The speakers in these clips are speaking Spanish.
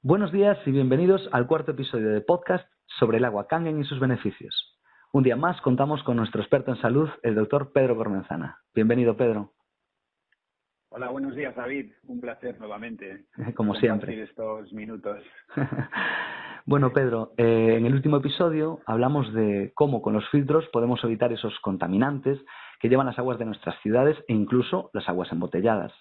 Buenos días y bienvenidos al cuarto episodio de podcast sobre el agua Kangen y sus beneficios. Un día más contamos con nuestro experto en salud, el doctor Pedro Cormenzana. Bienvenido, Pedro. Hola, buenos días, David. Un placer nuevamente Como compartir siempre. estos minutos. Bueno, Pedro, en el último episodio hablamos de cómo con los filtros podemos evitar esos contaminantes que llevan las aguas de nuestras ciudades e incluso las aguas embotelladas.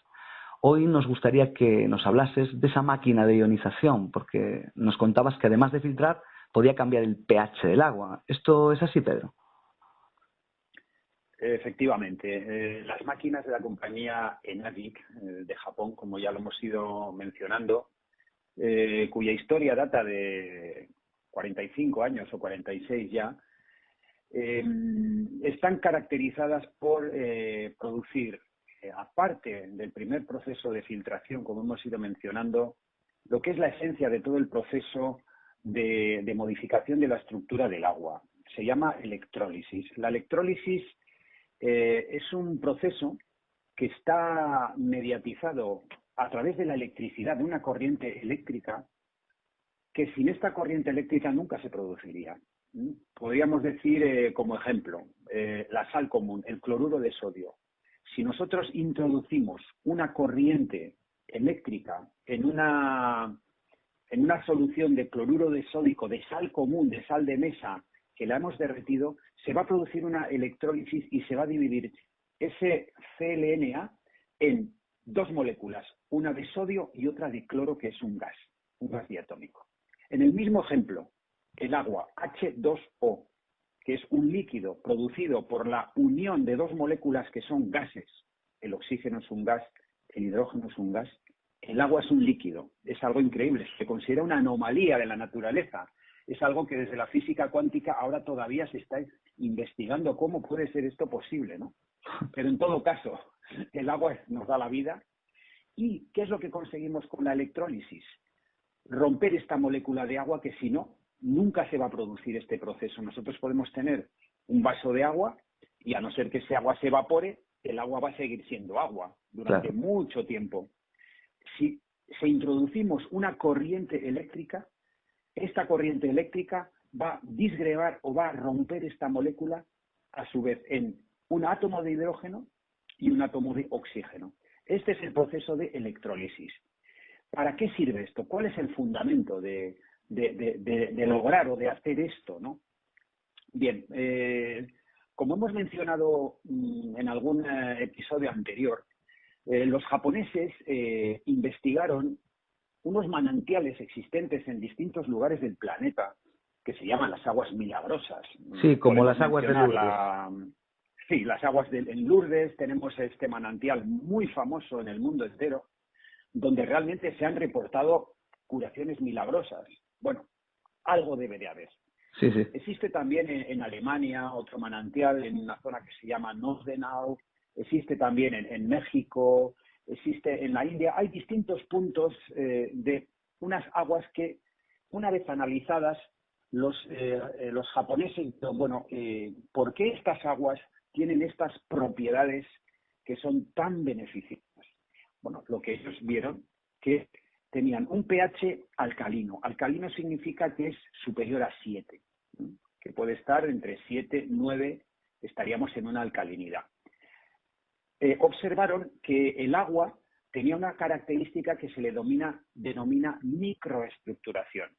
Hoy nos gustaría que nos hablases de esa máquina de ionización, porque nos contabas que además de filtrar, podía cambiar el pH del agua. ¿Esto es así, Pedro? Efectivamente, las máquinas de la compañía Enagic de Japón, como ya lo hemos ido mencionando, cuya historia data de 45 años o 46 ya, están caracterizadas por producir, aparte del primer proceso de filtración, como hemos ido mencionando, lo que es la esencia de todo el proceso de modificación de la estructura del agua. Se llama electrólisis. La electrólisis es un proceso que está mediatizado a través de la electricidad, de una corriente eléctrica, que sin esta corriente eléctrica nunca se produciría. Podríamos decir, como ejemplo, la sal común, el cloruro de sodio. Si nosotros introducimos una corriente eléctrica en una solución de cloruro de sódico, de sal común, de sal de mesa, que la hemos derretido, se va a producir una electrólisis y se va a dividir ese ClNa en dos moléculas, una de sodio y otra de cloro, que es un gas diatómico. En el mismo ejemplo, el agua H2O, que es un líquido producido por la unión de dos moléculas que son gases, el oxígeno es un gas, el hidrógeno es un gas, el agua es un líquido, es algo increíble, se considera una anomalía de la naturaleza, es algo que desde la física cuántica ahora todavía se está investigando cómo puede ser esto posible, ¿no? Pero en todo caso, el agua nos da la vida. ¿Y qué es lo que conseguimos con la electrólisis? Romper esta molécula de agua, que si no, nunca se va a producir este proceso. Nosotros podemos tener un vaso de agua y a no ser que ese agua se evapore, el agua va a seguir siendo agua durante mucho tiempo. Si introducimos una corriente eléctrica, esta corriente eléctrica va a disgregar o va a romper esta molécula a su vez en un átomo de hidrógeno y un átomo de oxígeno. Este es el proceso de electrólisis. ¿Para qué sirve esto? ¿Cuál es el fundamento de lograr o de hacer esto, ¿no? Bien, como hemos mencionado en algún episodio anterior, los japoneses investigaron unos manantiales existentes en distintos lugares del planeta que se llaman las aguas milagrosas. Sí, como Podemos las aguas de Lourdes. Sí, las aguas en Lourdes. Tenemos este manantial muy famoso en el mundo entero, donde realmente se han reportado curaciones milagrosas. Bueno, algo debe de haber. Sí, sí. Existe también en Alemania otro manantial en una zona que se llama Nordenau. Existe también en México, existe en la India. Hay distintos puntos de unas aguas que, una vez analizadas, los japoneses, bueno, ¿por qué estas aguas tienen estas propiedades que son tan beneficiosas? Bueno, lo que ellos vieron que tenían un pH alcalino. Alcalino significa que es superior a 7, que puede estar entre 7 y 9, estaríamos en una alcalinidad. Observaron que el agua tenía una característica que se le denomina microestructuración.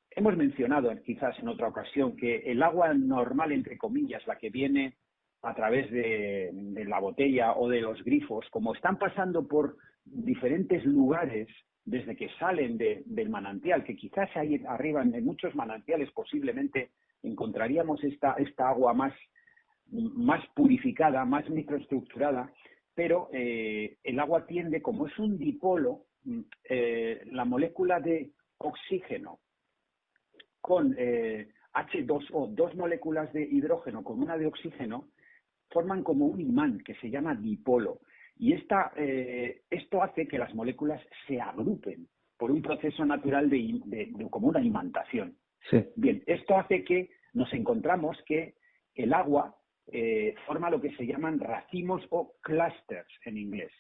Hemos mencionado quizás en otra ocasión que el agua normal, entre comillas, la que viene a través de la botella o de los grifos, como están pasando por diferentes lugares desde que salen del manantial, que quizás ahí arriba en muchos manantiales posiblemente encontraríamos esta agua más purificada, más microestructurada, pero el agua tiende, como es un dipolo, la molécula de oxígeno con H2O, dos moléculas de hidrógeno con una de oxígeno, forman como un imán que se llama dipolo. Y esto hace que las moléculas se agrupen por un proceso natural como una imantación. Sí. Bien, esto hace que nos encontramos que el agua forma lo que se llaman racimos o clusters en inglés.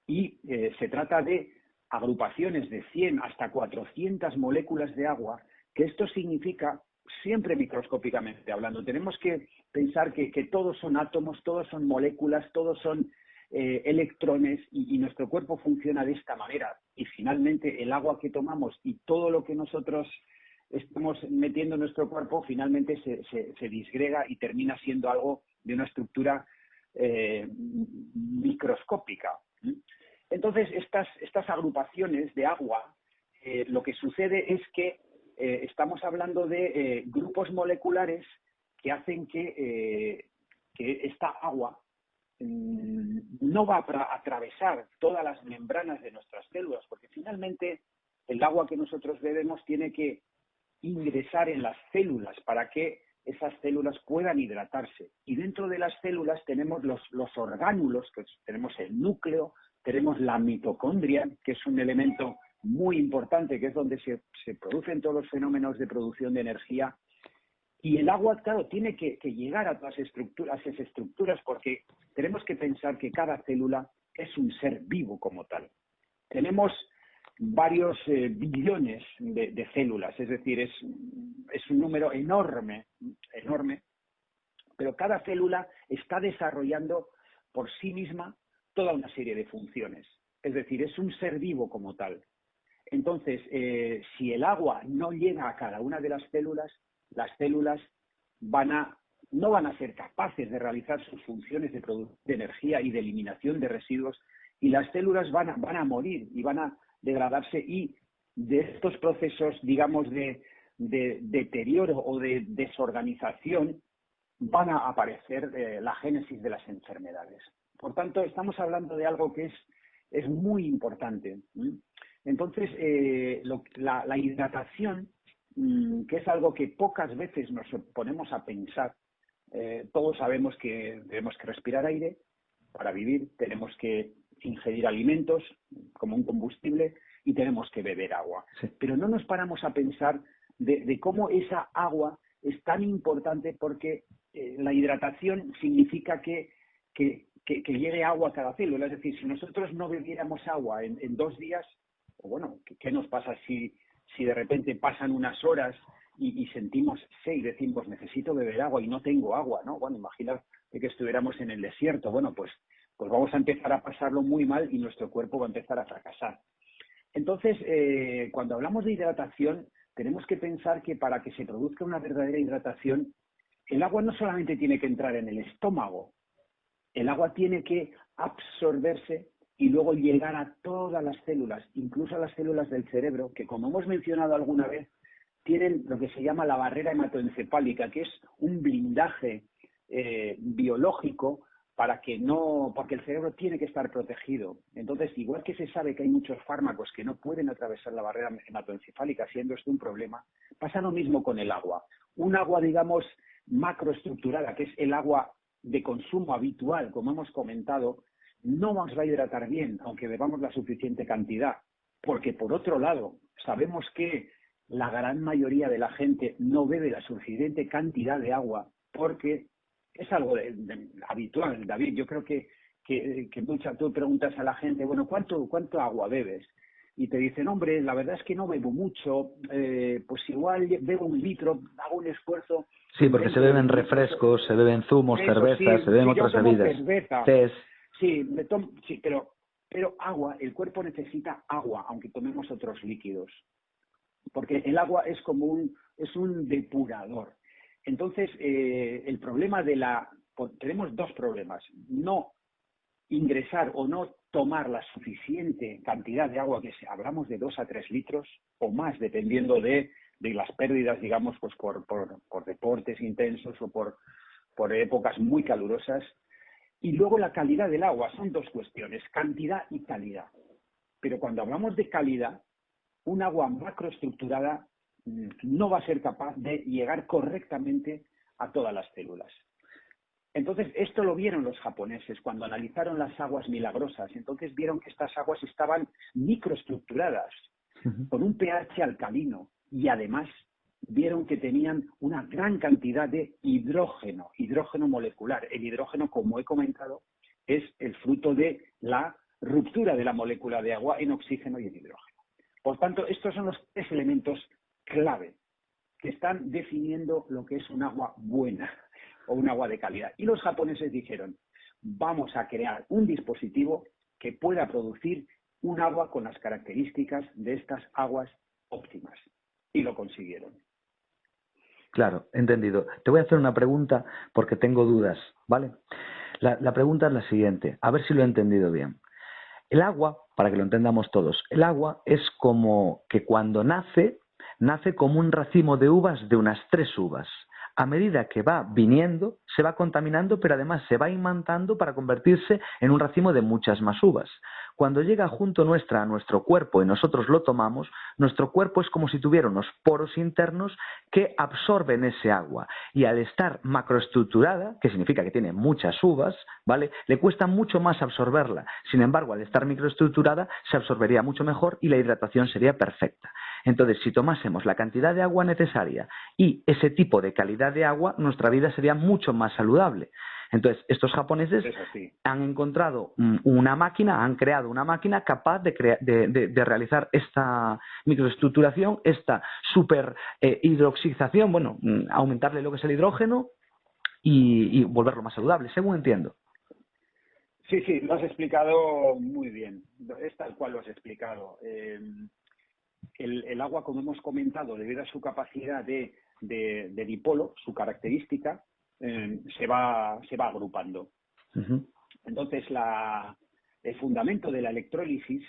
Y se trata de agrupaciones de 100 hasta 400 moléculas de agua, que esto significa, siempre microscópicamente hablando, tenemos que pensar que todos son átomos, todos son moléculas, todos son electrones y nuestro cuerpo funciona de esta manera. Y finalmente el agua que tomamos y todo lo que nosotros estamos metiendo en nuestro cuerpo finalmente se disgrega y termina siendo algo de una estructura microscópica. Entonces, estas agrupaciones de agua, lo que sucede es que estamos hablando de grupos moleculares que hacen que esta agua no va a atravesar todas las membranas de nuestras células, porque finalmente el agua que nosotros bebemos tiene que ingresar en las células para que esas células puedan hidratarse. Y dentro de las células tenemos los orgánulos, que tenemos el núcleo, tenemos la mitocondria, que es un elemento muy importante, que es donde se producen todos los fenómenos de producción de energía. Y el agua, claro, tiene que llegar a todas esas estructuras, porque tenemos que pensar que cada célula es un ser vivo como tal. Tenemos varios billones de células, es decir, es un número enorme, pero cada célula está desarrollando por sí misma toda una serie de funciones. Es decir, es un ser vivo como tal. Entonces, si el agua no llega a cada una de las células no van a ser capaces de realizar sus funciones de producción de energía y de eliminación de residuos, y las células van a morir y van a degradarse, y de estos procesos, digamos, de deterioro o de desorganización van a aparecer la génesis de las enfermedades. Por tanto, estamos hablando de algo que es muy importante. Entonces, la hidratación, que es algo que pocas veces nos ponemos a pensar, todos sabemos que tenemos que respirar aire para vivir, tenemos que ingerir alimentos como un combustible y tenemos que beber agua. Sí. Pero no nos paramos a pensar de cómo esa agua es tan importante, porque la hidratación significa que llegue agua a cada célula. Es decir, si nosotros no bebiéramos agua en 2 días, o bueno, ¿qué nos pasa si de repente pasan unas horas y sentimos sed y decimos necesito beber agua y no tengo agua, ¿no? Bueno, imaginad que estuviéramos en el desierto. Bueno, pues vamos a empezar a pasarlo muy mal y nuestro cuerpo va a empezar a fracasar. Entonces, cuando hablamos de hidratación, tenemos que pensar que para que se produzca una verdadera hidratación, el agua no solamente tiene que entrar en el estómago, el agua tiene que absorberse y luego llegar a todas las células, incluso a las células del cerebro, que, como hemos mencionado alguna vez, tienen lo que se llama la barrera hematoencefálica, que es un blindaje biológico porque el cerebro tiene que estar protegido. Entonces, igual que se sabe que hay muchos fármacos que no pueden atravesar la barrera hematoencefálica, siendo esto un problema, pasa lo mismo con el agua. Un agua, digamos, macroestructurada, que es el agua de consumo habitual, como hemos comentado, no nos va a hidratar bien, aunque bebamos la suficiente cantidad, porque por otro lado, sabemos que la gran mayoría de la gente no bebe la suficiente cantidad de agua, porque es algo habitual, David. Yo creo que tú preguntas a la gente, bueno, ¿cuánto agua bebes? Y te dicen, hombre, la verdad es que no bebo mucho, pues igual bebo 1 litro, hago un esfuerzo. Sí, porque se beben refrescos, se beben zumos, cervezas, se beben otras bebidas. Sí, pero agua, el cuerpo necesita agua, aunque tomemos otros líquidos. Porque el agua es un depurador. Entonces, el problema tenemos 2 problemas. No ingresar o no tomar la suficiente cantidad de agua, que hablamos de 2 a 3 litros o más, dependiendo de las pérdidas, digamos, pues por deportes intensos o por épocas muy calurosas. Y luego la calidad del agua. Son 2 cuestiones, cantidad y calidad. Pero cuando hablamos de calidad, un agua macroestructurada no va a ser capaz de llegar correctamente a todas las células. Entonces, esto lo vieron los japoneses cuando analizaron las aguas milagrosas. Entonces vieron que estas aguas estaban microestructuradas, con un pH alcalino, y además vieron que tenían una gran cantidad de hidrógeno molecular. El hidrógeno, como he comentado, es el fruto de la ruptura de la molécula de agua en oxígeno y en hidrógeno. Por tanto, estos son los 3 elementos clave que están definiendo lo que es un agua buena o un agua de calidad. Y los japoneses dijeron, vamos a crear un dispositivo que pueda producir un agua con las características de estas aguas óptimas. Y lo consiguieron. Claro, entendido. Te voy a hacer una pregunta porque tengo dudas, ¿vale? La pregunta es la siguiente, a ver si lo he entendido bien. El agua, para que lo entendamos todos, el agua es como que cuando nace como un racimo de uvas de unas 3 uvas. A medida que va viniendo, se va contaminando, pero además se va imantando para convertirse en un racimo de muchas más uvas. Cuando llega junto a nuestro cuerpo y nosotros lo tomamos, nuestro cuerpo es como si tuviera unos poros internos que absorben ese agua. Y al estar macroestructurada, que significa que tiene muchas uvas, ¿vale?, le cuesta mucho más absorberla. Sin embargo, al estar microestructurada, se absorbería mucho mejor y la hidratación sería perfecta. Entonces, si tomásemos la cantidad de agua necesaria y ese tipo de calidad de agua, nuestra vida sería mucho más saludable. Entonces, estos japoneses han encontrado una máquina, han creado una máquina capaz de realizar esta microestructuración, esta super hidroxización, bueno, aumentarle lo que es el hidrógeno y volverlo más saludable, según entiendo. Sí, sí, lo has explicado muy bien. Es tal cual lo has explicado. El agua, como hemos comentado, debido a su capacidad de dipolo, su característica, se va agrupando. Uh-huh. Entonces, el fundamento de la electrólisis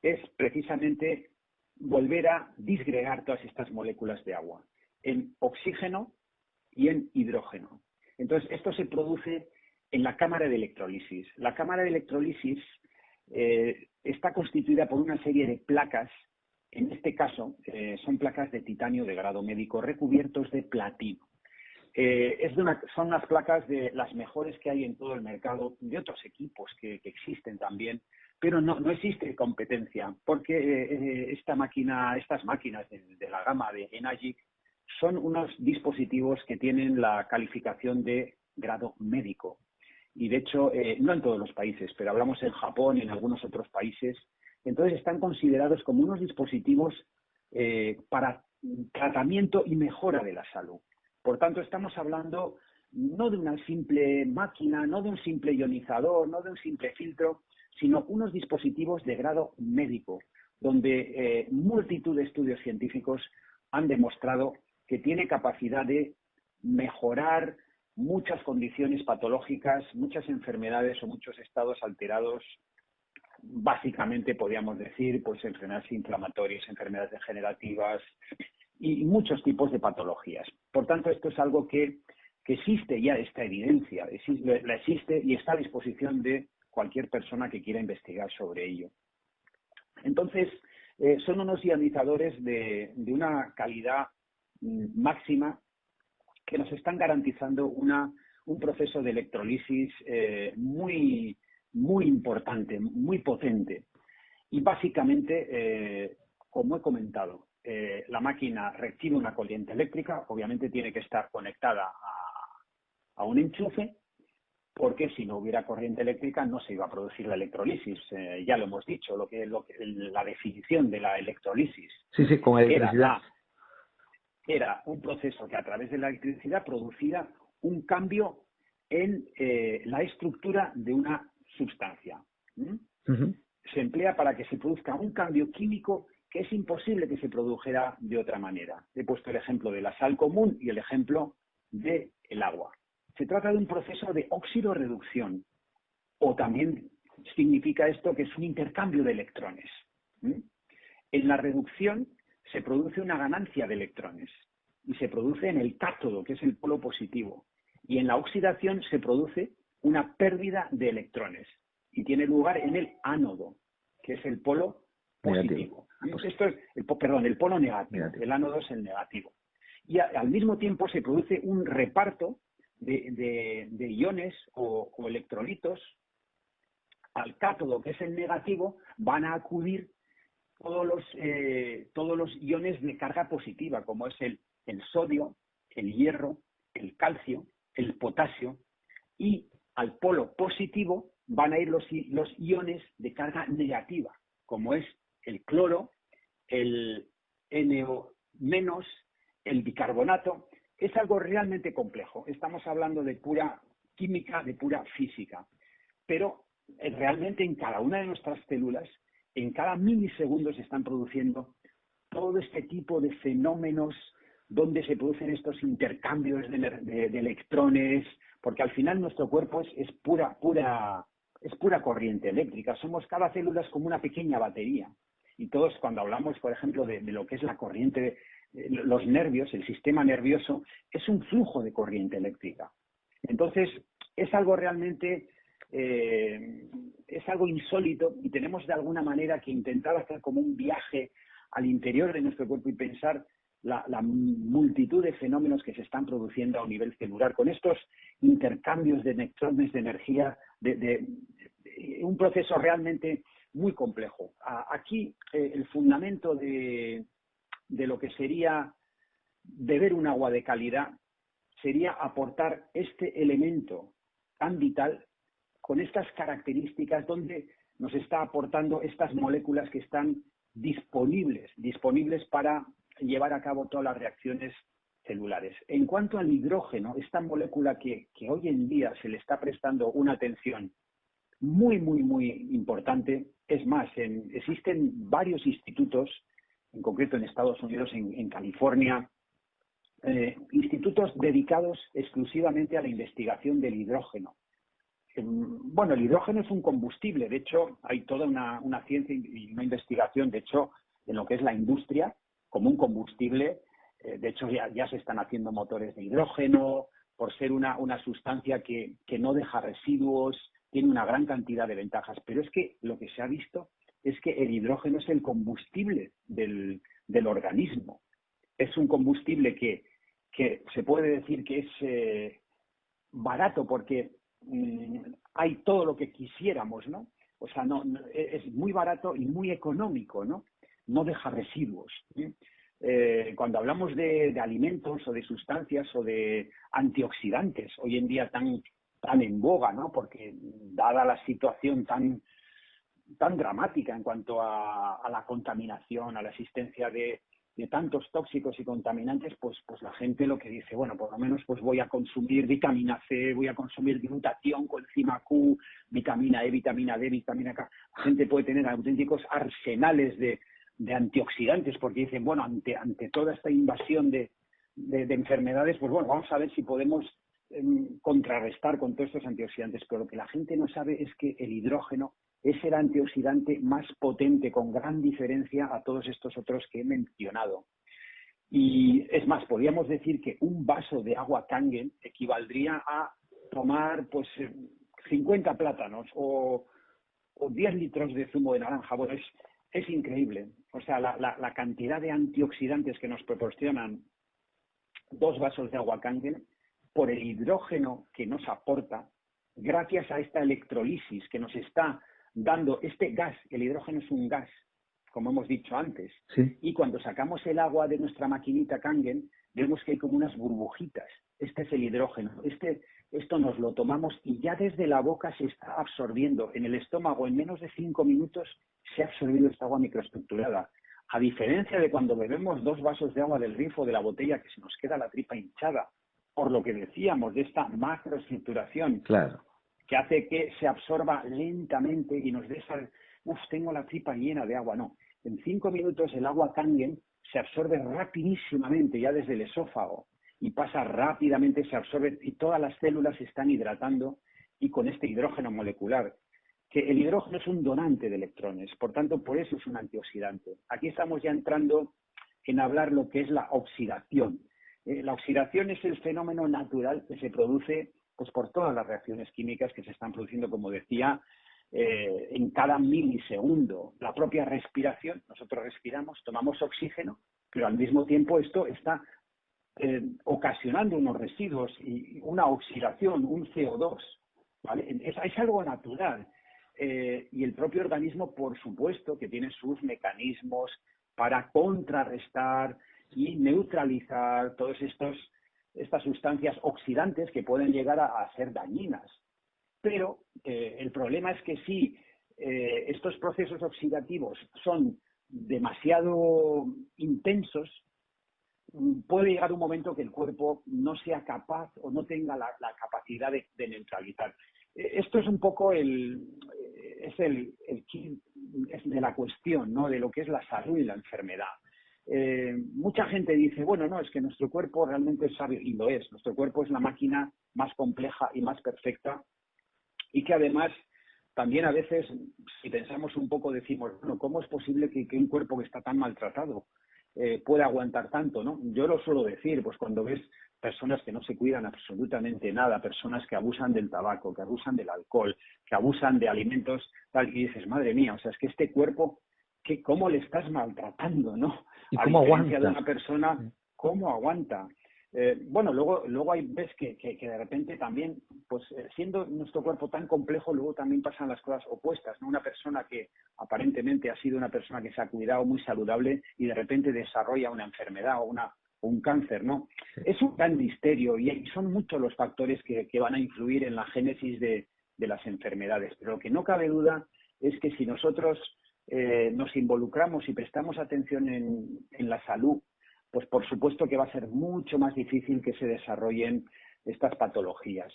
es precisamente volver a disgregar todas estas moléculas de agua en oxígeno y en hidrógeno. Entonces, esto se produce en la cámara de electrólisis. La cámara de electrólisis está constituida por una serie de placas. En este caso, son placas de titanio de grado médico recubiertos de platino. Son unas placas de las mejores que hay en todo el mercado, de otros equipos que existen también, pero no existe competencia, porque estas máquinas de la gama de Enagic son unos dispositivos que tienen la calificación de grado médico. Y de hecho, no en todos los países, pero hablamos en Japón y en algunos otros países. Entonces están considerados como unos dispositivos para tratamiento y mejora de la salud. Por tanto, estamos hablando no de una simple máquina, no de un simple ionizador, no de un simple filtro, sino unos dispositivos de grado médico, donde multitud de estudios científicos han demostrado que tiene capacidad de mejorar muchas condiciones patológicas, muchas enfermedades o muchos estados alterados. Básicamente podríamos decir pues enfermedades inflamatorias, enfermedades degenerativas y muchos tipos de patologías. Por tanto, esto es algo que existe ya, esta evidencia, existe y está a disposición de cualquier persona que quiera investigar sobre ello. Entonces, son unos ionizadores de una calidad máxima que nos están garantizando un proceso de electrolisis muy importante, muy potente. Y básicamente, como he comentado, la máquina recibe una corriente eléctrica, obviamente tiene que estar conectada a un enchufe, porque si no hubiera corriente eléctrica no se iba a producir la electrolisis. Ya lo hemos dicho, la definición de la electrolisis. Sí, con electricidad. Era un proceso que a través de la electricidad producía un cambio en la estructura de una sustancia. Uh-huh. Se emplea para que se produzca un cambio químico que es imposible que se produjera de otra manera. He puesto el ejemplo de la sal común y el ejemplo del agua. Se trata de un proceso de oxidorreducción, o también significa esto que es un intercambio de electrones. En la reducción se produce una ganancia de electrones y se produce en el cátodo, que es el polo positivo, y en la oxidación se produce una pérdida de electrones y tiene lugar en el ánodo, que es el polo positivo. Esto es el polo negativo. El ánodo es el negativo. Y al mismo tiempo se produce un reparto de iones o electrolitos. Al cátodo, que es el negativo, van a acudir todos los iones de carga positiva, como es el sodio, el hierro, el calcio, el potasio, y al polo positivo van a ir los iones de carga negativa, como es el cloro, el NO-, el bicarbonato. Es algo realmente complejo. Estamos hablando de pura química, de pura física. Pero realmente en cada una de nuestras células, en cada milisegundo se están produciendo todo este tipo de fenómenos donde se producen estos intercambios de electrones, porque al final nuestro cuerpo es pura corriente eléctrica. Cada célula es como una pequeña batería. Y todos cuando hablamos, por ejemplo, de lo que es la corriente, los nervios, el sistema nervioso, es un flujo de corriente eléctrica. Entonces, es algo realmente, es algo insólito y tenemos de alguna manera que intentar hacer como un viaje al interior de nuestro cuerpo y pensar la multitud de fenómenos que se están produciendo a un nivel celular con estos intercambios de electrones de energía, de un proceso realmente muy complejo. Aquí el fundamento de lo que sería beber un agua de calidad sería aportar este elemento tan vital con estas características donde nos está aportando estas moléculas que están disponibles para llevar a cabo todas las reacciones celulares. En cuanto al hidrógeno, esta molécula que hoy en día se le está prestando una atención muy importante, es más, existen varios institutos, en concreto en Estados Unidos, en California, institutos dedicados exclusivamente a la investigación del hidrógeno. Bueno, el hidrógeno es un combustible, de hecho hay toda una ciencia y una investigación, de hecho, en lo que es la industria, como un combustible. De hecho ya se están haciendo motores de hidrógeno, por ser una sustancia que no deja residuos, tiene una gran cantidad de ventajas, pero es que lo que se ha visto es que el hidrógeno es el combustible del organismo. Es un combustible que se puede decir que es barato porque hay todo lo que quisiéramos, ¿no? O sea, es muy barato y muy económico, ¿no? No deja residuos. Cuando hablamos de alimentos o de sustancias o de antioxidantes, hoy en día tan en boga, ¿no? Porque dada la situación tan dramática en cuanto a la contaminación, a la existencia de tantos tóxicos y contaminantes, pues la gente lo que dice, bueno, por lo menos pues voy a consumir vitamina C, voy a consumir glutatión, coenzima Q, vitamina E, vitamina D, vitamina K. La gente puede tener auténticos arsenales de antioxidantes porque dicen, bueno, ante toda esta invasión de enfermedades, pues bueno, vamos a ver si podemos contrarrestar con todos estos antioxidantes. Pero lo que la gente no sabe es que el hidrógeno es el antioxidante más potente, con gran diferencia a todos estos otros que he mencionado. Y es más, podríamos decir que un vaso de agua Kangen equivaldría a tomar pues 50 plátanos o 10 litros de zumo de naranja. Bueno, es increíble. O sea, la cantidad de antioxidantes que nos proporcionan 2 vasos de agua Kangen por el hidrógeno que nos aporta, gracias a esta electrolisis que nos está dando este gas. El hidrógeno es un gas, como hemos dicho antes. Sí. Y cuando sacamos el agua de nuestra maquinita Kangen, vemos que hay como unas burbujitas. Este es el hidrógeno. Esto nos lo tomamos y ya desde la boca se está absorbiendo. En el estómago, en menos de 5 minutos, se ha absorbido esta agua microestructurada. A diferencia de cuando bebemos 2 vasos de agua del grifo de la botella, que se nos queda la tripa hinchada, por lo que decíamos de esta macroestructuración. Claro. Que hace que se absorba lentamente y nos dé tengo la tripa llena de agua. No, en 5 minutos el agua Kangen se absorbe rapidísimamente ya desde el esófago y pasa rápidamente, se absorbe y todas las células se están hidratando y con este hidrógeno molecular, que el hidrógeno es un donante de electrones, por tanto, por eso es un antioxidante. Aquí estamos ya entrando en hablar lo que es la oxidación. La oxidación es el fenómeno natural que se produce pues por todas las reacciones químicas que se están produciendo, como decía, en cada milisegundo. La propia respiración, nosotros respiramos, tomamos oxígeno, pero al mismo tiempo esto está ocasionando unos residuos y una oxidación, un CO2, ¿vale? Es algo natural. Y el propio organismo, por supuesto, que tiene sus mecanismos para contrarrestar y neutralizar todos estas sustancias oxidantes que pueden llegar a ser dañinas. Pero el problema es que si estos procesos oxidativos son demasiado intensos, puede llegar un momento que el cuerpo no sea capaz o no tenga la capacidad de neutralizar. Esto es un poco el kit de la cuestión, ¿no? De lo que es la salud y la enfermedad. Mucha gente dice, bueno, no, es que nuestro cuerpo realmente es sabio, y lo es. Nuestro cuerpo es la máquina más compleja y más perfecta, y que además también a veces, si pensamos un poco, decimos, bueno, ¿cómo es posible que un cuerpo que está tan maltratado pueda aguantar tanto, ¿no? Yo lo suelo decir, pues cuando ves personas que no se cuidan absolutamente nada, personas que abusan del tabaco, que abusan del alcohol, que abusan de alimentos, tal, y dices, madre mía, o sea, es que este cuerpo, ¿cómo le estás maltratando, no? ¿Y A cómo diferencia de aguanta? una persona, ¿cómo aguanta? Bueno, luego hay ves que de repente también, pues siendo nuestro cuerpo tan complejo, luego también pasan las cosas opuestas, ¿no? Una persona que aparentemente ha sido una persona que se ha cuidado muy saludable y de repente desarrolla una enfermedad o un cáncer, ¿no? Sí. Es un gran misterio y son muchos los factores que van a influir en la génesis de las enfermedades. Pero lo que no cabe duda es que si nosotros nos involucramos y prestamos atención en la salud, pues por supuesto que va a ser mucho más difícil que se desarrollen estas patologías.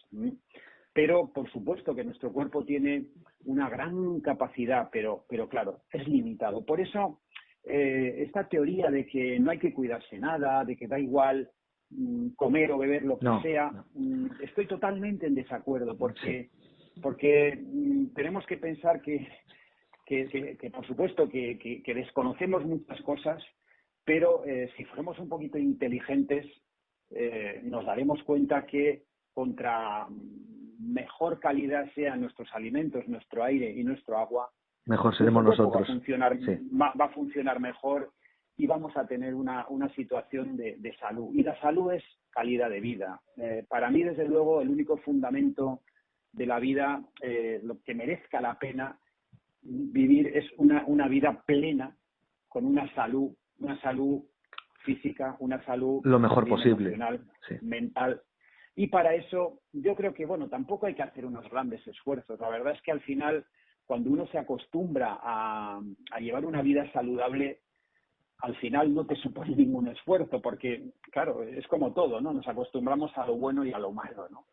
Pero por supuesto que nuestro cuerpo tiene una gran capacidad, pero claro, es limitado. Por eso esta teoría de que no hay que cuidarse nada, de que da igual comer o beber lo que sea, estoy totalmente en desacuerdo, porque tenemos que pensar que por supuesto que desconocemos muchas cosas, pero si fuéramos un poquito inteligentes, nos daremos cuenta que contra mejor calidad sean nuestros alimentos, nuestro aire y nuestro agua, Mejor seremos nuestro cuerpo nosotros. Sí. va a funcionar mejor y vamos a tener una situación de salud. Y la salud es calidad de vida. Para mí, desde luego, el único fundamento de la vida, lo que merezca la pena vivir, es una vida plena, con una salud física, una salud lo mejor también posible, emocional, sí. mental. Y para eso yo creo que, bueno, tampoco hay que hacer unos grandes esfuerzos. La verdad es que al final, cuando uno se acostumbra a llevar una vida saludable, al final no te supone ningún esfuerzo, porque, claro, es como todo, ¿no? Nos acostumbramos a lo bueno y a lo malo, ¿no?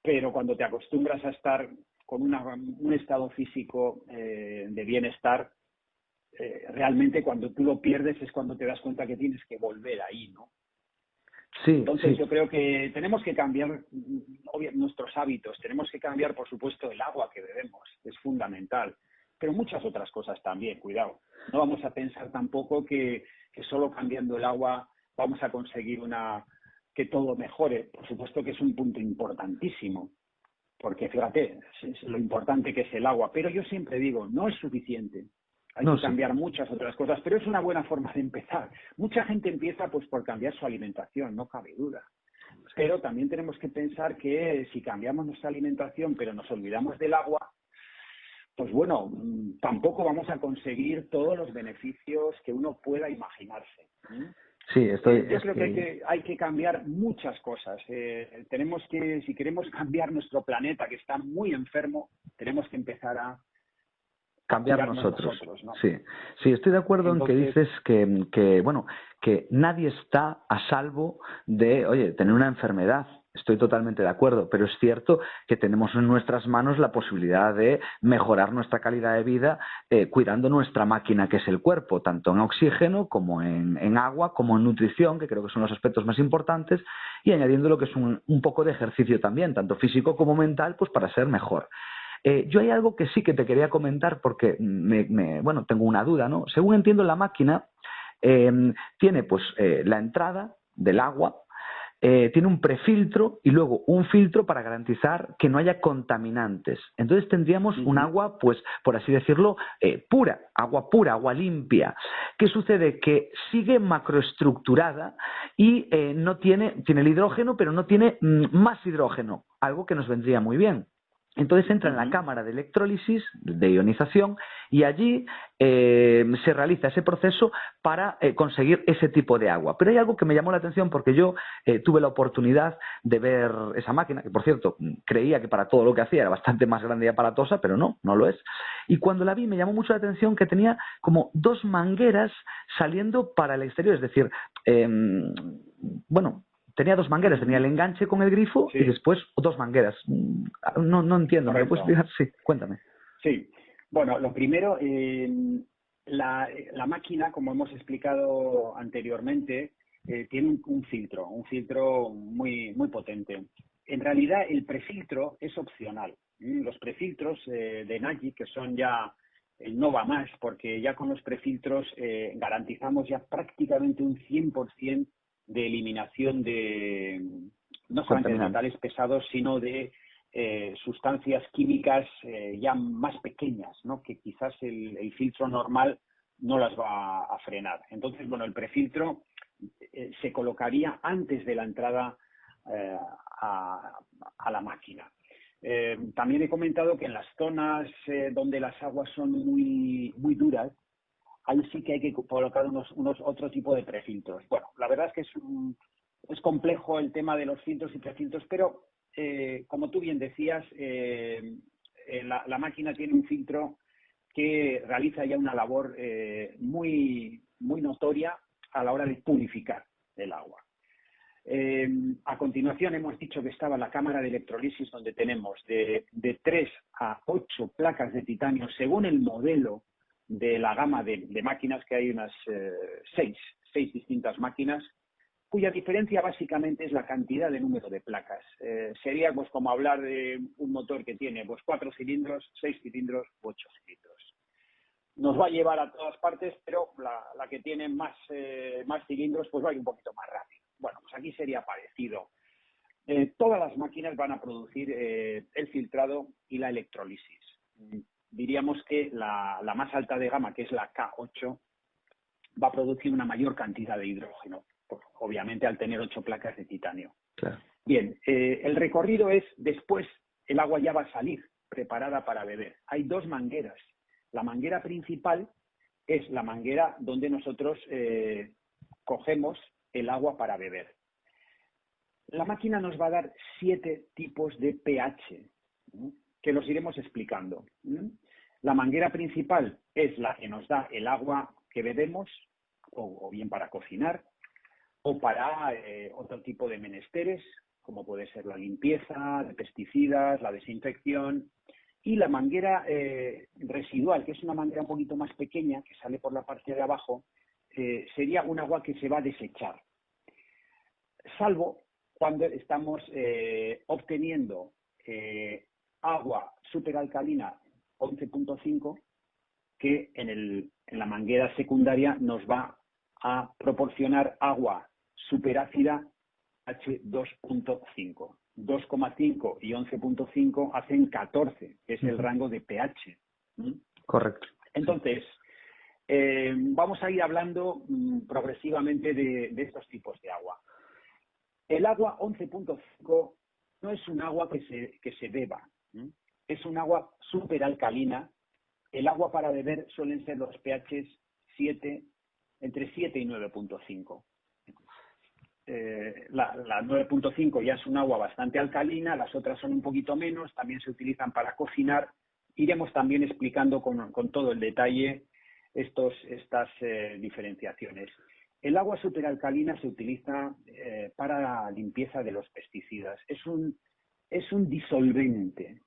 Pero cuando te acostumbras a estar con un estado físico de bienestar, realmente cuando tú lo pierdes es cuando te das cuenta que tienes que volver ahí, ¿no? Sí, Entonces sí. yo creo que tenemos que cambiar nuestros hábitos, tenemos que cambiar, por supuesto, el agua que bebemos, es fundamental, pero muchas otras cosas también, cuidado. No vamos a pensar tampoco que solo cambiando el agua vamos a conseguir que todo mejore. Por supuesto que es un punto importantísimo, porque fíjate, es lo importante que es el agua, pero yo siempre digo, no es suficiente. Hay que cambiar muchas otras cosas, pero es una buena forma de empezar. Mucha gente empieza pues por cambiar su alimentación, no cabe duda. Pero también tenemos que pensar que si cambiamos nuestra alimentación pero nos olvidamos del agua, pues bueno, tampoco vamos a conseguir todos los beneficios que uno pueda imaginarse. Sí, Yo creo que hay que cambiar muchas cosas. Tenemos que, si queremos cambiar nuestro planeta, que está muy enfermo, tenemos que empezar a cambiar nosotros, ¿no? Sí, estoy de acuerdo en que dices que nadie está a salvo de, oye, tener una enfermedad. Estoy totalmente de acuerdo, pero es cierto que tenemos en nuestras manos la posibilidad de mejorar nuestra calidad de vida cuidando nuestra máquina que es el cuerpo, tanto en oxígeno como en agua, como en nutrición, que creo que son los aspectos más importantes, y añadiendo lo que es un poco de ejercicio también, tanto físico como mental, pues para ser mejor. Yo hay algo que sí que te quería comentar porque tengo una duda, ¿no? Según entiendo, la máquina tiene pues la entrada del agua, tiene un prefiltro y luego un filtro para garantizar que no haya contaminantes. Entonces tendríamos un agua, pues por así decirlo, pura, agua limpia. ¿Qué sucede? Que sigue macroestructurada y no tiene el hidrógeno, pero no tiene más hidrógeno, algo que nos vendría muy bien. Entonces entra en la cámara de electrólisis, de ionización, y allí se realiza ese proceso para conseguir ese tipo de agua. Pero hay algo que me llamó la atención porque yo tuve la oportunidad de ver esa máquina, que por cierto creía que para todo lo que hacía era bastante más grande y aparatosa, pero no lo es. Y cuando la vi me llamó mucho la atención que tenía como 2 mangueras saliendo para el exterior, es decir, tenía 2 mangueras, tenía el enganche con el grifo, sí, y después 2 mangueras. No entiendo, ¿me lo puedes explicar? Sí, cuéntame. Sí, bueno, lo primero, la máquina, como hemos explicado anteriormente, tiene un filtro muy potente. En realidad, el prefiltro es opcional. Los prefiltros de Nagy, que son ya el no va más, porque ya con los prefiltros garantizamos ya prácticamente un 100% de eliminación de no solamente de metales pesados, sino de sustancias químicas ya más pequeñas, ¿no? Que quizás el filtro normal no las va a frenar. Entonces, bueno, el prefiltro se colocaría antes de la entrada a la máquina. También he comentado que en las zonas donde las aguas son muy duras, ahí sí que hay que colocar otro tipo de prefiltros. Bueno, la verdad es que es complejo el tema de los filtros y prefiltros, pero como tú bien decías, la máquina tiene un filtro que realiza ya una labor muy notoria a la hora de purificar el agua. A continuación hemos dicho que estaba la cámara de electrolisis, donde tenemos de 3 a 8 placas de titanio según el modelo de la gama de máquinas, que hay unas 6 distintas máquinas, cuya diferencia básicamente es la cantidad de número de placas. Sería pues como hablar de un motor que tiene pues 4 cilindros, 6 cilindros u 8 cilindros. Nos va a llevar a todas partes, pero la que tiene más cilindros pues va a ir un poquito más rápido. Bueno, pues aquí sería parecido. Todas las máquinas van a producir el filtrado y la electrólisis. Diríamos que la más alta de gama, que es la K8, va a producir una mayor cantidad de hidrógeno, obviamente al tener 8 placas de titanio. Claro. Bien, el recorrido es después, el agua ya va a salir preparada para beber. Hay 2 mangueras. La manguera principal es la manguera donde nosotros cogemos el agua para beber. La máquina nos va a dar 7 tipos de pH, ¿no?, que los iremos explicando. La manguera principal es la que nos da el agua que bebemos, o bien para cocinar, o para otro tipo de menesteres, como puede ser la limpieza, de pesticidas, la desinfección. Y la manguera residual, que es una manguera un poquito más pequeña, que sale por la parte de abajo, sería un agua que se va a desechar. Salvo cuando estamos obteniendo agua superalcalina 11.5, que en la manguera secundaria nos va a proporcionar agua superácida H2.5. 2,5 y 11.5 hacen 14, que es el rango de pH. Correcto. Entonces, vamos a ir hablando progresivamente de estos tipos de agua. El agua 11.5 no es un agua que se beba, es un agua superalcalina. El agua para beber suelen ser los pHs entre 7 y 9.5. La 9.5 ya es un agua bastante alcalina, las otras son un poquito menos, también se utilizan para cocinar. Iremos también explicando con todo el detalle estas diferenciaciones. El agua superalcalina se utiliza para la limpieza de los pesticidas. Es un disolvente.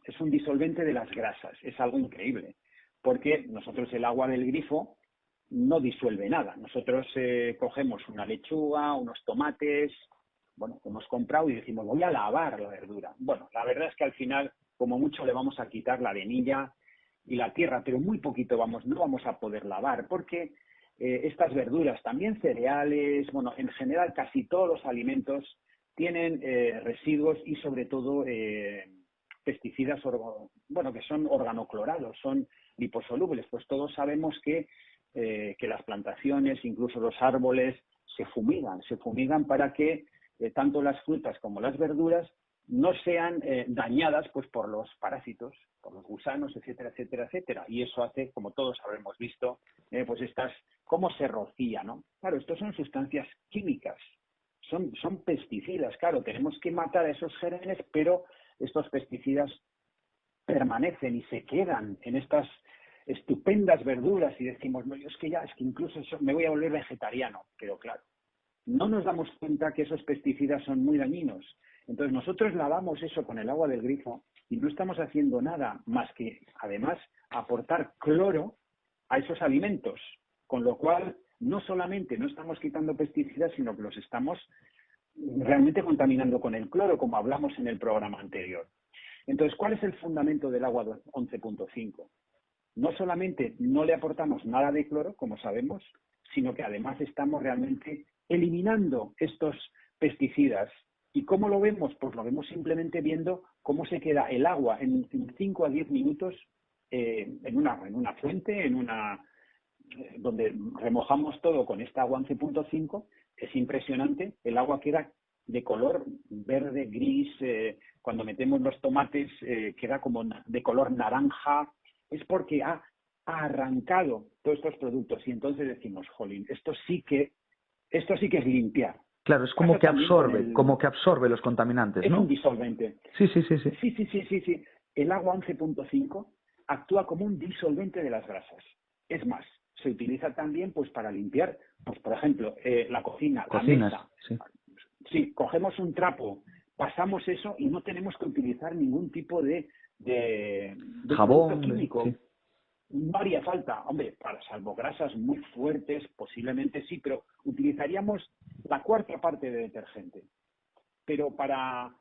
Es un disolvente de las grasas. Es algo increíble, porque nosotros el agua del grifo no disuelve nada. Nosotros cogemos una lechuga, unos tomates, bueno, que hemos comprado y decimos, voy a lavar la verdura. Bueno, la verdad es que al final, como mucho, le vamos a quitar la arenilla y la tierra, pero muy poquito no vamos a poder lavar, porque estas verduras, también cereales, bueno, en general casi todos los alimentos tienen residuos y sobre todo pesticidas, que son organoclorados, son liposolubles. Pues todos sabemos que las plantaciones, incluso los árboles, se fumigan para que tanto las frutas como las verduras no sean dañadas pues por los parásitos, por los gusanos, etcétera, etcétera, etcétera. Y eso hace, como todos habremos visto, pues cómo se rocía, ¿no? Claro, estos son sustancias químicas, son pesticidas, claro, tenemos que matar a esos gérmenes, pero estos pesticidas permanecen y se quedan en estas estupendas verduras y decimos, no, es que incluso me voy a volver vegetariano, pero claro, no nos damos cuenta que esos pesticidas son muy dañinos. Entonces nosotros lavamos eso con el agua del grifo y no estamos haciendo nada más que, además, aportar cloro a esos alimentos, con lo cual no solamente no estamos quitando pesticidas, sino que los estamos realmente contaminando con el cloro, como hablamos en el programa anterior. Entonces, ¿cuál es el fundamento del agua 11.5? No solamente no le aportamos nada de cloro, como sabemos, sino que además estamos realmente eliminando estos pesticidas. ¿Y cómo lo vemos? Pues lo vemos simplemente viendo cómo se queda el agua en 5 a 10 minutos en una fuente, donde remojamos todo con esta agua 11.5. Es impresionante, el agua queda de color verde, gris, cuando metemos los tomates queda como de color naranja. Es porque ha arrancado todos estos productos y entonces decimos, jolín, esto sí que es limpiar. Claro, es como que absorbe los contaminantes, ¿no? Es un disolvente. Sí. Sí. El agua 11.5 actúa como un disolvente de las grasas. Es más, se utiliza también pues para limpiar, pues por ejemplo, la cocina, Cocinas, la mesa. Sí. Sí, cogemos un trapo, pasamos eso y no tenemos que utilizar ningún tipo de jabón, producto químico. Sí. No haría falta, hombre, para salvo grasas muy fuertes, posiblemente sí, pero utilizaríamos la cuarta parte de detergente. Pero para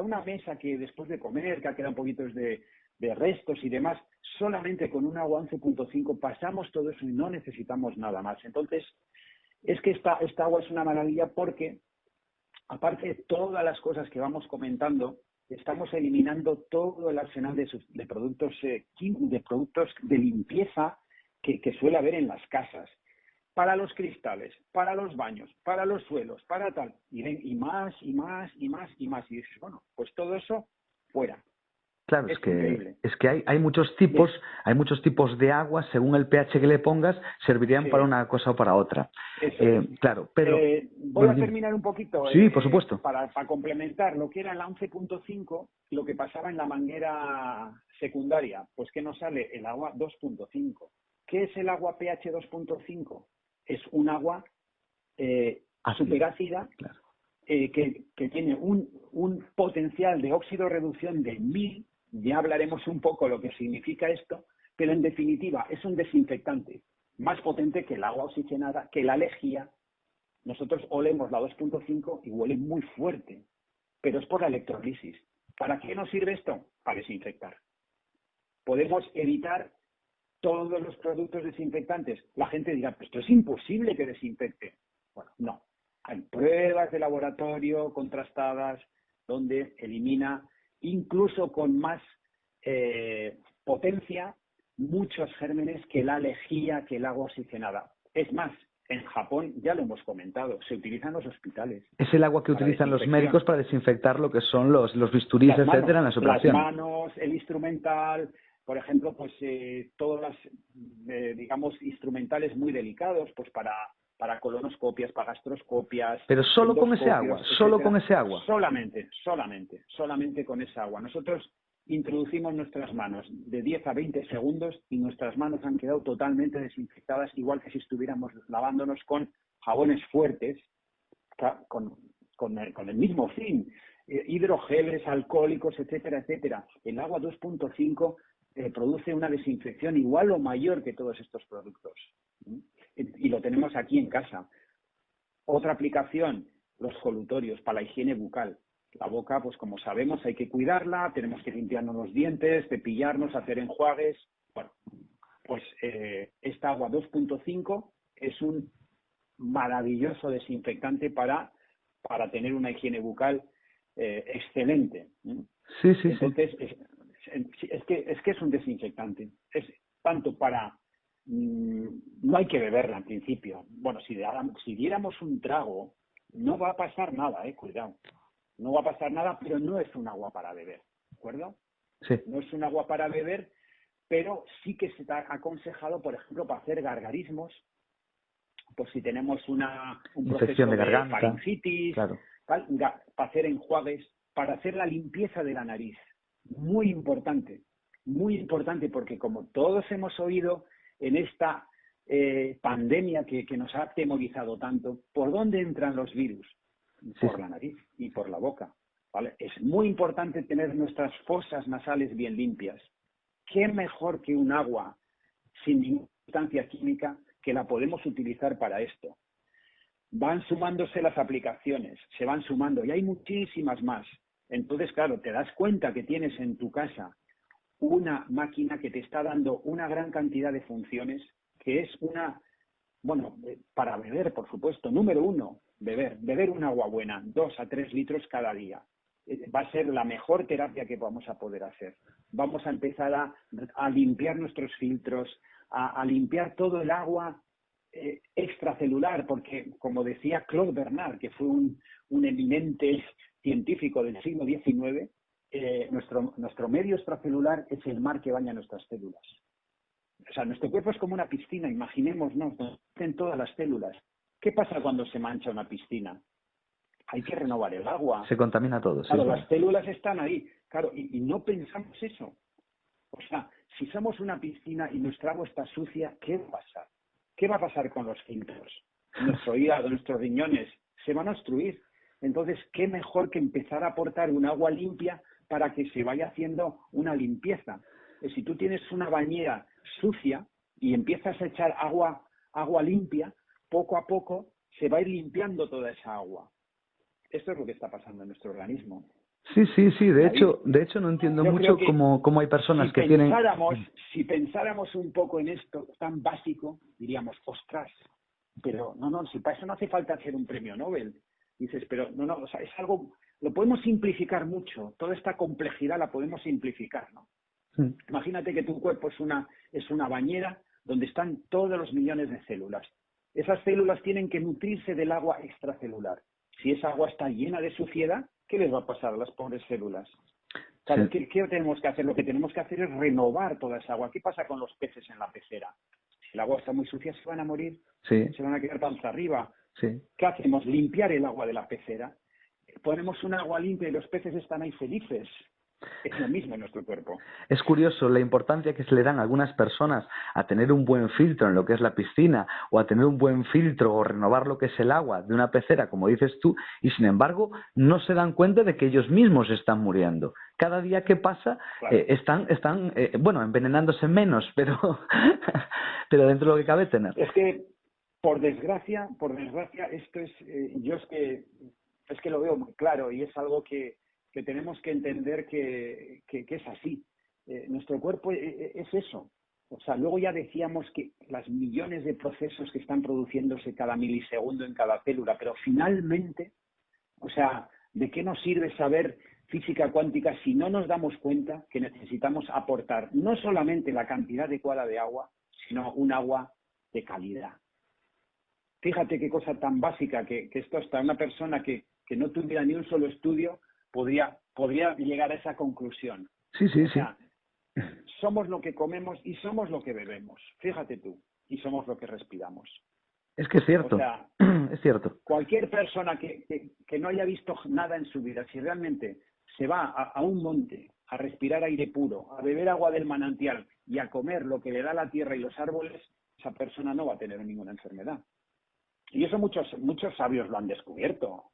una mesa que después de comer, que ha quedado un poquito de restos y demás, solamente con un agua 11.5 pasamos todo eso y no necesitamos nada más. Entonces, es que esta agua es una maravilla porque, aparte de todas las cosas que vamos comentando, estamos eliminando todo el arsenal de productos de limpieza que suele haber en las casas. Para los cristales, para los baños, para los suelos, para tal. Y más, y más, y más, y más. Y dices, bueno, pues todo eso fuera. Claro, es que hay muchos tipos, hay muchos tipos de agua, según el pH que le pongas, servirían para una cosa o para otra. Claro, pero voy a terminar un poquito. Sí, por supuesto. Para complementar lo que era la 11.5, lo que pasaba en la manguera secundaria, pues que nos sale el agua 2.5. ¿Qué es el agua pH 2.5? Es un agua superácida, claro. que tiene un potencial de óxido reducción de 1000. Ya hablaremos un poco lo que significa esto, pero en definitiva es un desinfectante más potente que el agua oxigenada, que la lejía. Nosotros olemos la 2.5 y huele muy fuerte, pero es por la electrolisis. ¿Para qué nos sirve esto? Para desinfectar. Podemos evitar todos los productos desinfectantes. La gente dirá, pues esto es imposible que desinfecte. Bueno, no. Hay pruebas de laboratorio contrastadas donde elimina, incluso con más potencia, muchos gérmenes que la lejía, que el agua oxigenada. Es más, en Japón, ya lo hemos comentado, se utilizan los hospitales. Es el agua que utilizan los médicos para desinfectar lo que son los bisturís, etcétera, en las operaciones. Las manos, el instrumental, por ejemplo, pues todos los, digamos, instrumentales muy delicados, pues para colonoscopias, para gastroscopias. Pero solo con ese agua, solo con ese agua. Solamente con esa agua. Nosotros introducimos nuestras manos de 10 a 20 segundos y nuestras manos han quedado totalmente desinfectadas, igual que si estuviéramos lavándonos con jabones fuertes, con el mismo fin. Hidrogeles, alcohólicos, etcétera, etcétera. El agua 2.5 produce una desinfección igual o mayor que todos estos productos. Y lo tenemos aquí en casa. Otra aplicación, los colutorios para la higiene bucal. La boca, pues como sabemos, hay que cuidarla, tenemos que limpiarnos los dientes, cepillarnos, hacer enjuagues. Bueno, pues esta agua 2.5 es un maravilloso desinfectante para tener una higiene bucal excelente. Sí. Entonces, es que es un desinfectante. Es tanto para... no hay que beberla en principio. Bueno, si diéramos un trago, no va a pasar nada, cuidado. no va a pasar nada, pero no es un agua para beber, ¿de acuerdo? Sí. No es un agua para beber, pero sí que se está aconsejado, por ejemplo, para hacer gargarismos, pues si tenemos un Infección proceso de de garganta. faringitis, Claro. para hacer enjuagues, para hacer la limpieza de la nariz. Muy importante, porque como todos hemos oído en esta pandemia que nos ha atemorizado tanto, ¿por dónde entran los virus? Sí, Por sí. la nariz y por la boca, ¿vale? Es muy importante tener nuestras fosas nasales bien limpias. ¿Qué mejor que un agua sin ninguna sustancia química que la podemos utilizar para esto? Van sumándose las aplicaciones, se van sumando y hay muchísimas más. Entonces, claro, te das cuenta que tienes en tu casa una máquina que te está dando una gran cantidad de funciones, que es para beber, por supuesto. Número uno, beber un agua buena, 2 a 3 litros cada día. Va a ser la mejor terapia que vamos a poder hacer. Vamos a empezar a limpiar nuestros filtros, a limpiar todo el agua extracelular, porque como decía Claude Bernard, que fue un eminente científico del siglo XIX, nuestro medio extracelular es el mar que baña nuestras células. O sea, nuestro cuerpo es como una piscina, imaginémonos, donde están todas las células. ¿Qué pasa cuando se mancha una piscina? Hay que renovar el agua. Se contamina todo, sí. Claro, las células están ahí. Claro, y no pensamos eso. O sea, si somos una piscina y nuestra agua está sucia, ¿qué va a pasar? ¿Qué va a pasar con los filtros? Nuestro hígado, nuestros riñones se van a obstruir. Entonces, ¿qué mejor que empezar a aportar un agua limpia para que se vaya haciendo una limpieza? Si tú tienes una bañera sucia y empiezas a echar agua limpia, poco a poco se va a ir limpiando toda esa agua. Esto es lo que está pasando en nuestro organismo. Sí, sí, sí. De David, hecho no entiendo yo creo mucho que cómo hay personas que tienen... si pensáramos un poco en esto tan básico, diríamos, ostras, pero no, si para eso no hace falta hacer un premio Nobel. Dices, pero no, o sea, es algo, lo podemos simplificar mucho, toda esta complejidad la podemos simplificar, ¿no? Imagínate que tu cuerpo es una bañera donde están todos los millones de células. Esas células tienen que nutrirse del agua extracelular. Si esa agua está llena de suciedad, ¿qué les va a pasar a las pobres células? Claro, Sí. ¿qué tenemos que hacer? Lo que tenemos que hacer es renovar toda esa agua. ¿Qué pasa con los peces en la pecera? Si el agua está muy sucia, se van a morir, Sí, se van a quedar panza arriba. sí. ¿Qué hacemos? Limpiar el agua de la pecera. Ponemos un agua limpia y los peces están ahí felices. Es lo mismo en nuestro cuerpo. Es curioso la importancia que se le dan a algunas personas a tener un buen filtro en lo que es la piscina o a tener un buen filtro o renovar lo que es el agua de una pecera, como dices tú, y sin embargo no se dan cuenta de que ellos mismos están muriendo. Cada día que pasa Claro. están envenenándose menos, pero dentro de lo que cabe tener. Es que, por desgracia, esto es que lo veo muy claro y es algo que tenemos que entender que es así. Nuestro cuerpo es eso. O sea, luego ya decíamos que las millones de procesos que están produciéndose cada milisegundo en cada célula, pero finalmente, o sea, ¿de qué nos sirve saber física cuántica si no nos damos cuenta que necesitamos aportar no solamente la cantidad adecuada de agua, sino un agua de calidad? Fíjate qué cosa tan básica que esto hasta una persona que no tuviera ni un solo estudio podría llegar a esa conclusión. Sí, sí, O sí. sea, somos lo que comemos y somos lo que bebemos. Fíjate tú, y somos lo que respiramos. Es que es cierto. O sea, es cierto. cualquier persona que no haya visto nada en su vida, si realmente se va a un monte a respirar aire puro, a beber agua del manantial y a comer lo que le da la tierra y los árboles, esa persona no va a tener ninguna enfermedad. Y eso muchos sabios lo han descubierto.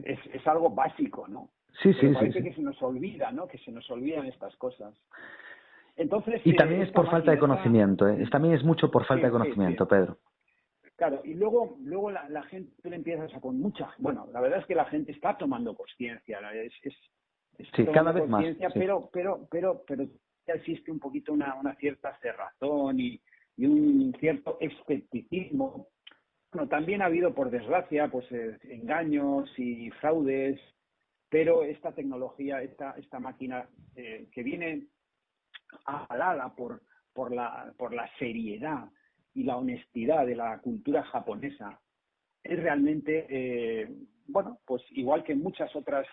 Es algo básico, ¿no? Sí, Pero sí, parece sí. que se nos olvida, ¿no? Que se nos olvidan estas cosas. Entonces, Y también es por falta de conocimiento, ¿eh? También es mucho por falta de Sí. conocimiento, Pedro. Claro, y luego la gente le empieza a con mucha... Bueno, la verdad es que la gente está tomando conciencia, ¿no? Está Sí, cada tomando vez más. conciencia, Sí. pero ya existe un poquito una cierta cerrazón y un cierto escepticismo. Bueno, también ha habido, por desgracia, pues engaños y fraudes, pero esta tecnología, esta máquina que viene avalada por la seriedad y la honestidad de la cultura japonesa, es realmente bueno, pues igual que muchas otras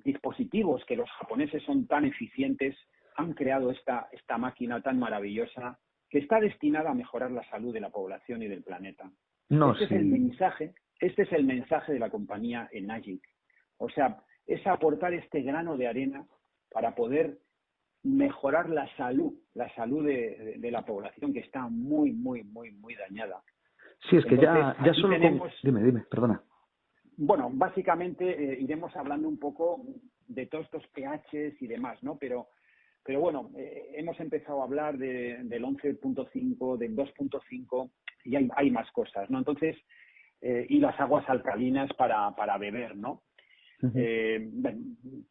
dispositivos que los japoneses son tan eficientes, han creado esta máquina tan maravillosa que está destinada a mejorar la salud de la población y del planeta. No, Este sí. es el mensaje de la compañía Enagic. O sea, es aportar este grano de arena para poder mejorar la salud de la población, que está muy, muy, muy, muy dañada. Sí, es que Entonces, ya aquí solo con... tenemos, Dime, perdona. bueno, básicamente iremos hablando un poco de todos estos pHs y demás, ¿no? Pero bueno, hemos empezado a hablar del 11.5, del 2.5 y hay más cosas, ¿no? Entonces, y las aguas alcalinas para beber, ¿no? Ujú.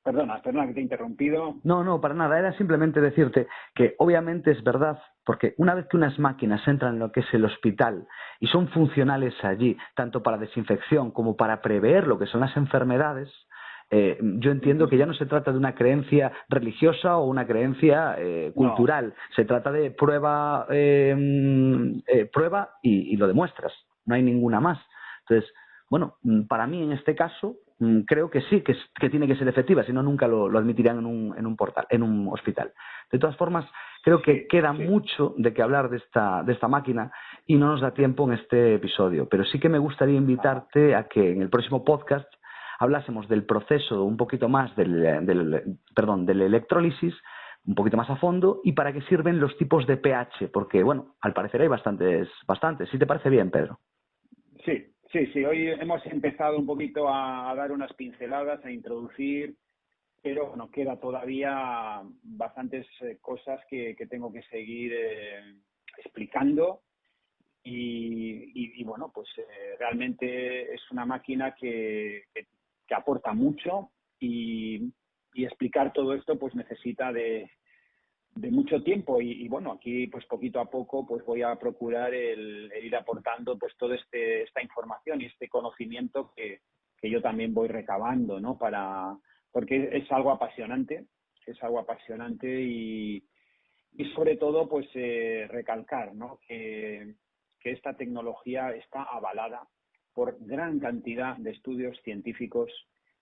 Perdona que te he interrumpido. No, para nada. Era simplemente decirte que obviamente es verdad, porque una vez que unas máquinas entran en lo que es el hospital y son funcionales allí, tanto para desinfección como para prever lo que son las enfermedades, yo entiendo que ya no se trata de una creencia religiosa o una creencia No, cultural. Se trata de prueba, prueba y lo demuestras. No hay ninguna más. Entonces, bueno, para mí en este caso creo que sí, que tiene que ser efectiva, si no nunca lo admitirían en un portal, en un hospital. De todas formas, creo que sí, queda sí. mucho de qué hablar de esta máquina y no nos da tiempo en este episodio, pero sí que me gustaría Ajá. invitarte a que en el próximo podcast hablásemos del proceso un poquito más del electrólisis, un poquito más a fondo, y para qué sirven los tipos de pH, porque, bueno, al parecer hay bastantes. ¿Sí te parece bien, Pedro? Sí, sí, sí. Hoy hemos empezado un poquito a dar unas pinceladas, a introducir, pero bueno, queda todavía bastantes cosas que tengo que seguir explicando y bueno, pues realmente es una máquina que aporta mucho y explicar todo esto pues necesita de mucho tiempo y bueno, aquí pues poquito a poco pues voy a procurar el ir aportando pues toda esta información y este conocimiento que yo también voy recabando, ¿no? Porque es algo apasionante y sobre todo pues recalcar, ¿no? Que esta tecnología está avalada por gran cantidad de estudios científicos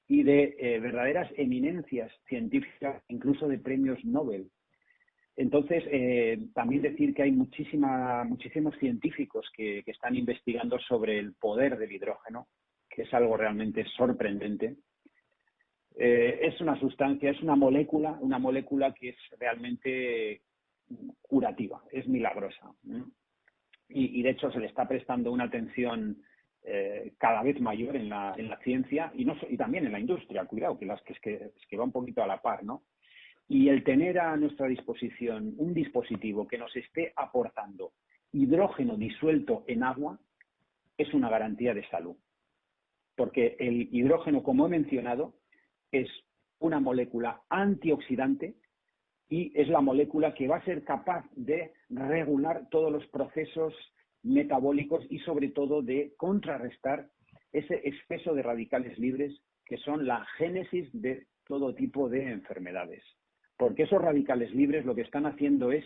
y de verdaderas eminencias científicas, incluso de premios Nobel. Entonces, también decir que hay muchísimos científicos que están investigando sobre el poder del hidrógeno, que es algo realmente sorprendente. Es una sustancia, es una molécula que es realmente curativa, es milagrosa. Y de hecho se le está prestando una atención cada vez mayor en la ciencia y también en la industria, cuidado, es que va un poquito a la par, ¿no? Y el tener a nuestra disposición un dispositivo que nos esté aportando hidrógeno disuelto en agua es una garantía de salud. Porque el hidrógeno, como he mencionado, es una molécula antioxidante y es la molécula que va a ser capaz de regular todos los procesos metabólicos y sobre todo de contrarrestar ese exceso de radicales libres que son la génesis de todo tipo de enfermedades. Porque esos radicales libres lo que están haciendo es,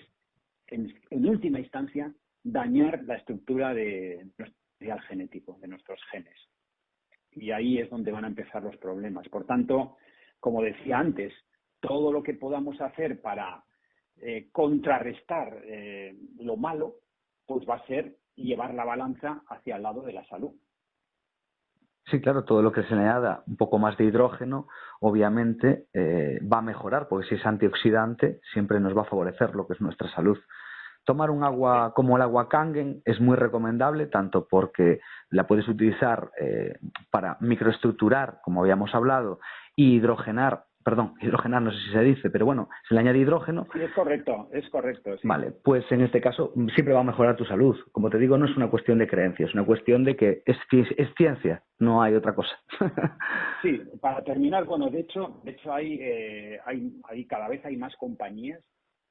en última instancia, dañar la estructura de nuestro material genético, de nuestros genes. Y ahí es donde van a empezar los problemas. Por tanto, como decía antes, todo lo que podamos hacer para contrarrestar lo malo, pues va a ser llevar la balanza hacia el lado de la salud. Sí, claro, todo lo que se le añada un poco más de hidrógeno, obviamente va a mejorar, porque si es antioxidante, siempre nos va a favorecer lo que es nuestra salud. Tomar un Sí. agua como el agua Kangen es muy recomendable, tanto porque la puedes utilizar para microestructurar, como habíamos hablado, y hidrogenar no sé si se dice, pero bueno, se le añade hidrógeno. Sí, es correcto, sí. Vale, pues en este caso siempre va a mejorar tu salud. Como te digo, no es una cuestión de creencia, es una cuestión de que es ciencia, no hay otra cosa. Sí, para terminar, bueno, de hecho cada vez hay más compañías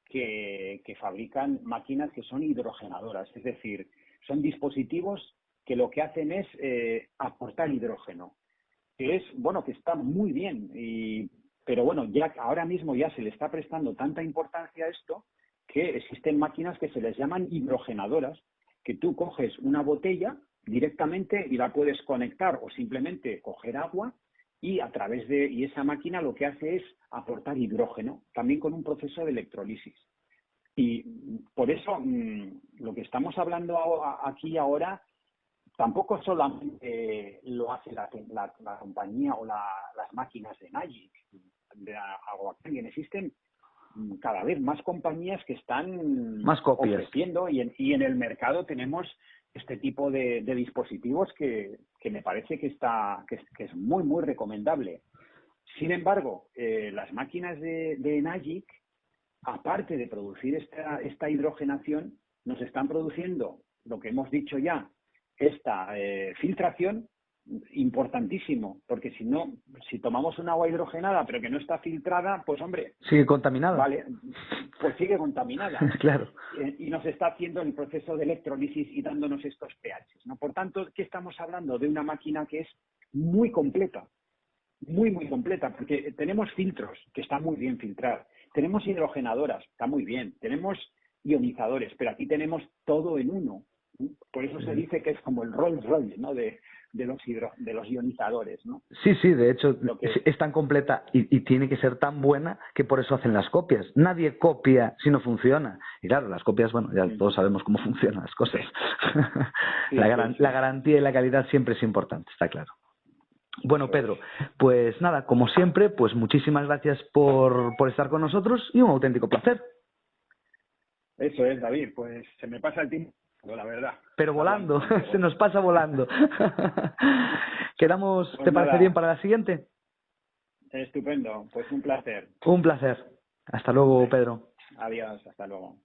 que fabrican máquinas que son hidrogenadoras, es decir, son dispositivos que lo que hacen es aportar hidrógeno, que es, bueno, que está muy bien, pero bueno, ya ahora mismo ya se le está prestando tanta importancia a esto que existen máquinas que se les llaman hidrogenadoras, que tú coges una botella directamente y la puedes conectar o simplemente coger agua y a través de y esa máquina lo que hace es aportar hidrógeno, también con un proceso de electrolisis. Y por eso lo que estamos hablando aquí ahora tampoco solamente lo hace la compañía o las máquinas de Enagix, de Aquagen. Existen cada vez más compañías que están más copias ofreciendo y en el mercado tenemos este tipo de dispositivos que me parece que es muy, muy recomendable. Sin embargo, las máquinas de Enagix, aparte de producir esta hidrogenación, nos están produciendo lo que hemos dicho ya, esta filtración, importantísimo, porque si tomamos un agua hidrogenada pero que no está filtrada, pues hombre, sigue contaminada. Vale, pues sigue contaminada. Claro. Y nos está haciendo el proceso de electrólisis y dándonos estos pHs, ¿no? Por tanto, ¿qué estamos hablando? De una máquina que es muy completa, muy, muy completa, porque tenemos filtros, que está muy bien filtrar, tenemos hidrogenadoras, está muy bien, tenemos ionizadores, pero aquí tenemos todo en uno. Por eso se dice que es como el Rolls Royce, ¿no? de los ionizadores, ¿no? Sí, de hecho es tan completa y tiene que ser tan buena que por eso hacen las copias. Nadie copia si no funciona. Y claro, las copias, bueno, ya todos sabemos cómo funcionan las cosas. Sí, la garantía y la calidad siempre es importante, está claro. Bueno, Pedro, pues nada, como siempre, pues muchísimas gracias por estar con nosotros y un auténtico placer. Eso es, David, pues se me pasa el tiempo, la verdad. Pero volando, se nos pasa volando. ¿Quedamos, pues te parece bien para la siguiente? Estupendo, pues un placer. Un placer. Hasta luego, Pedro. Adiós, hasta luego.